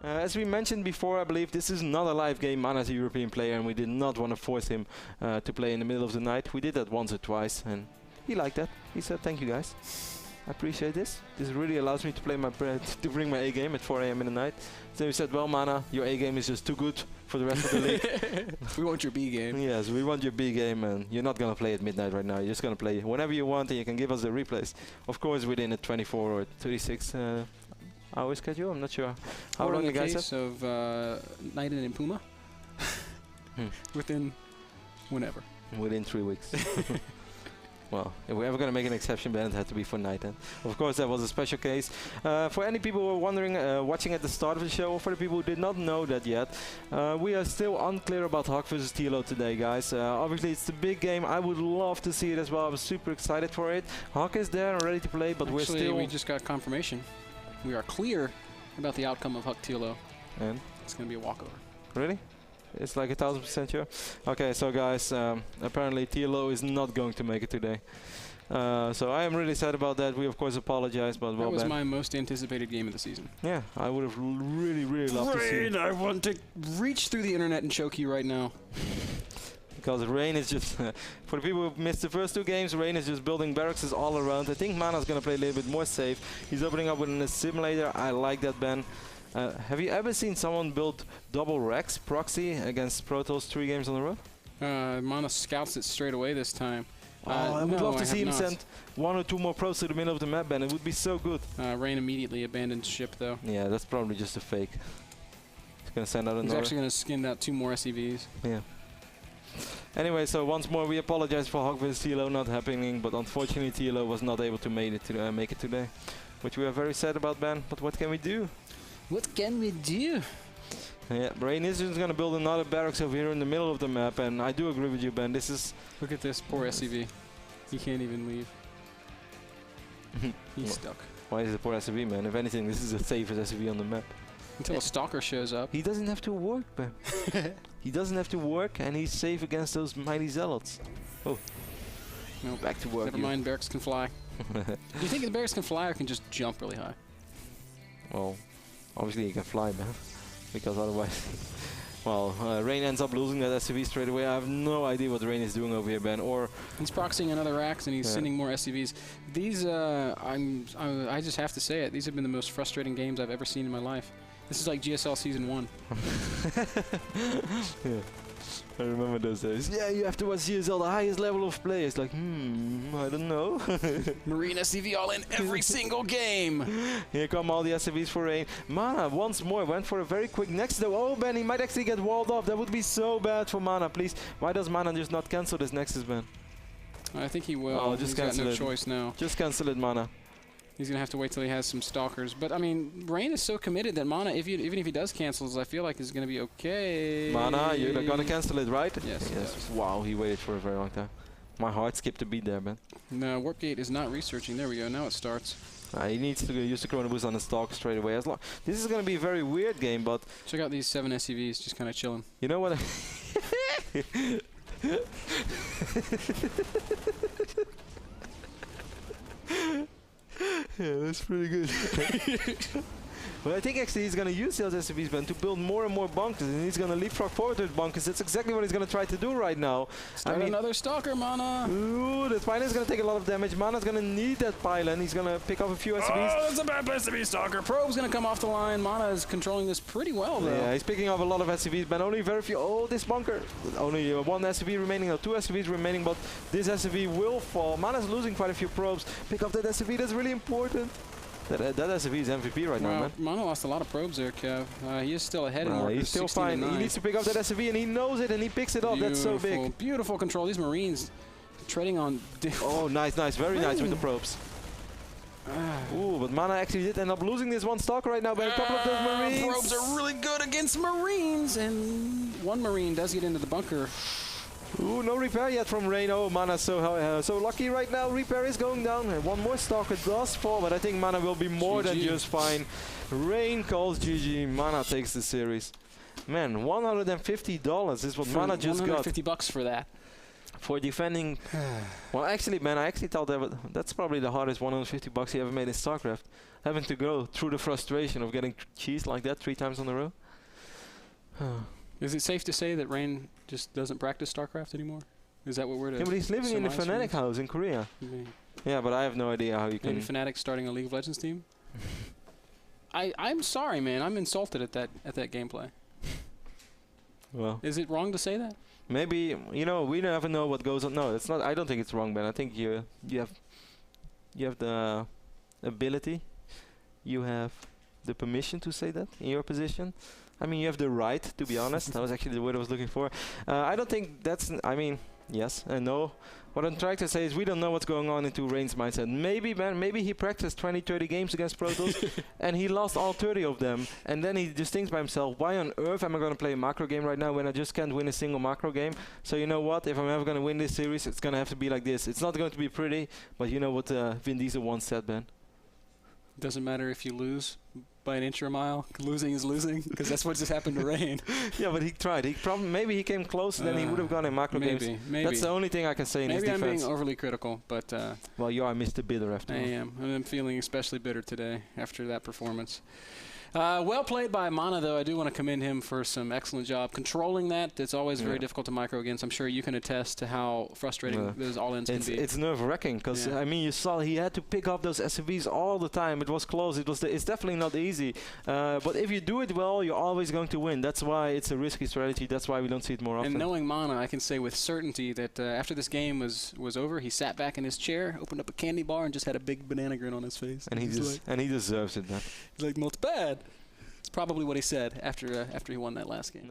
As we mentioned before, I believe this is not a live game. MaNa is a European player, and we did not want to force him to play in the middle of the night. We did that once or twice, and he liked that. He said, "Thank you, guys. I appreciate this. This really allows me to play to bring my A game at 4 AM in the night." So we said, "Well, MaNa, your A game is just too good for the rest of the league. We want your B game." Yes, we want your B game, and you're not gonna play at midnight right now. You're just gonna play whenever you want, and you can give us the replays. Of course, within a 24 or 36 hour schedule. I'm not sure how long the guys case of Night in Puma. Within whenever. Within 3 weeks. Well, if we're ever going to make an exception, then it had to be for night. And of course, that was a special case. For any people who were wondering, watching at the start of the show, or for the people who did not know that yet, we are still unclear about Hawk vs TLO today, guys. Obviously, it's the big game. I would love to see it as well. I was super excited for it. Hawk is there and ready to play, but we're still... we just got confirmation. We are clear about the outcome of Hawk TLO. And? It's going to be a walkover. Really? It's like 1000% sure. Okay, so guys, apparently TLO is not going to make it today. So I am really sad about that. We of course apologize, but well, that was my most anticipated game of the season. Yeah, I would have really loved to see. I want to reach through the internet and choke you right now. Because Rain is just, for the people who missed the first 2 games, Rain is just building barracks all around. I think MaNa's going to play a little bit more safe. He's opening up with an assimilator. I like that, Ben. Have you ever seen someone build double Rex proxy against Protoss 3 games on the road? MaNa scouts it straight away this time. I would love to see him send 1 or 2 more pros to the middle of the map, Ben. It would be so good. Rain immediately abandoned ship, though. Yeah, that's probably just a fake. He's going to send out another. He's actually going to skin out 2 more SCVs. Yeah. Anyway, so once more we apologize for Hawk vs TLO not happening, but unfortunately TLO was not able to make it today, which we are very sad about, Ben. But what can we do? What can we do? Yeah, Rain is just going to build another barracks over here in the middle of the map, and I do agree with you, Ben. This is... Look at this poor SCV. He can't even leave. He's stuck. Why is it poor SCV, man? If anything, this is the safest SCV on the map. Until a stalker shows up. He doesn't have to work, Ben. He doesn't have to work, and he's safe against those mighty zealots. Oh. No, back to work. Never mind, barracks can fly. Do you think the barracks can fly or can just jump really high? Well, obviously he can fly, man. Because otherwise... well, Rain ends up losing that SCV straight away. I have no idea what Rain is doing over here, Ben. Or he's proxying another racks and he's sending more SCVs. These, I just have to say it. These have been the most frustrating games I've ever seen in my life. This is like GSL Season 1. Yeah. I remember those days. Yeah, you have to watch GSL, the highest level of play. It's like, I don't know. Marine SCV all in every single game. Here come all the SCVs for Rain. MaNa once more went for a very quick next though. Oh, Ben, he might actually get walled off. That would be so bad for MaNa. Please, why does MaNa just not cancel this Nexus, Ben? I think he will. Oh, just cancel it. He's got no choice now. Just cancel it, MaNa. He's going to have to wait till he has some stalkers. But, I mean, Rain is so committed that MaNa, even if he does cancels, I feel like is going to be okay. MaNa, you're going to cancel it, right? Yes. Wow, he waited for a very long time. My heart skipped a beat there, man. No, Warpgate is not researching. There we go. Now it starts. He needs to use the Chrono Boost on the stalk straight away. This is going to be a very weird game, but... Check out these 7 SCVs just kind of chilling. You know what? Yeah, that's pretty good. But I think actually he's going to use those SCVs, Ben, to build more and more bunkers, and he's going to leapfrog forward with bunkers. That's exactly what he's going to try to do right now. Start another stalker, MaNa. Ooh, the pylon is going to take a lot of damage. MaNa's going to need that pylon. He's going to pick up a few SCVs. Oh, that's a bad place to be, stalker. Probe's going to come off the line. MaNa is controlling this pretty well, though. Yeah, he's picking up a lot of SCVs, Ben. Only very few. Oh, this bunker. Only 1 SCV remaining, no, 2 SCVs remaining, but this SCV will fall. MaNa's losing quite a few probes. Pick up that SCV. That's really important. That SCV is MVP right now, man. MaNa lost a lot of probes there, Kev. He is still ahead in workers. He's still fine. He needs to pick up that SCV, and he knows it, and he picks it up. That's so big. Beautiful control. These Marines treading on... Oh, nice. Very nice with the probes. Ooh, but MaNa actually did end up losing this 1 stalker right now by a couple of those Marines. Probes are really good against Marines, and 1 Marine does get into the bunker. Ooh, no repair yet from Rain. Oh, MaNa's so lucky right now. Repair is going down. And 1 more stalker does fall, but I think MaNa will be more than just fine. Rain calls GG. MaNa takes the series. Man, $150 is what MaNa just got. $150 for that. For defending, well, actually, man, I actually thought that's probably the hardest 150 bucks he ever made in StarCraft. Having to go through the frustration of getting cheesed like that 3 times on the row. Is it safe to say that Rain just doesn't practice StarCraft anymore? Is that what we're doing? Yeah, but he's living in a Fnatic house in Korea. Yeah, but I have no idea how you can. Maybe Fnatic starting a League of Legends team. I'm sorry, man. I'm insulted at that gameplay. Well, is it wrong to say that? Maybe, you know, we never know what goes on. No, it's not. I don't think it's wrong, man. I think you have the ability, you have the permission to say that in your position. I mean, you have the right, to be honest. That was actually the word I was looking for. I don't think that's. I mean, yes and no. What I'm trying to say is we don't know what's going on into Rain's mindset. Maybe, man, maybe he practiced 20, 30 games against Protoss and he lost all 30 of them. And then he just thinks by himself, why on earth am I going to play a macro game right now when I just can't win a single macro game? So you know what? If I'm ever going to win this series, it's going to have to be like this. It's not going to be pretty, but you know what Vin Diesel once said, Ben? Doesn't matter if you lose by an inch or a mile. Losing is losing, because that's what just happened to Rain. Yeah, but he tried. Maybe he came close, then he would have gone in macro games. Maybe. That's the only thing I can say in his defense. Maybe I'm being overly critical, but... well, you are Mr. Bitter after all. I am. And I'm feeling especially bitter today after that performance. Well played by MaNa, though. I do want to commend him for some excellent job controlling that. It's always very difficult to micro against. I'm sure you can attest to how frustrating those all-ins can be. It's nerve-wracking because I mean, you saw he had to pick up those SCVs all the time. It was close. It's definitely not easy. But if you do it well, you're always going to win. That's why it's a risky strategy. That's why we don't see it more often. And knowing MaNa, I can say with certainty that after this game was over, he sat back in his chair, opened up a candy bar, and just had a big banana grin on his face. And he deserves it, man. He's like, "Well, it's bad." It's probably what he said after he won that last game.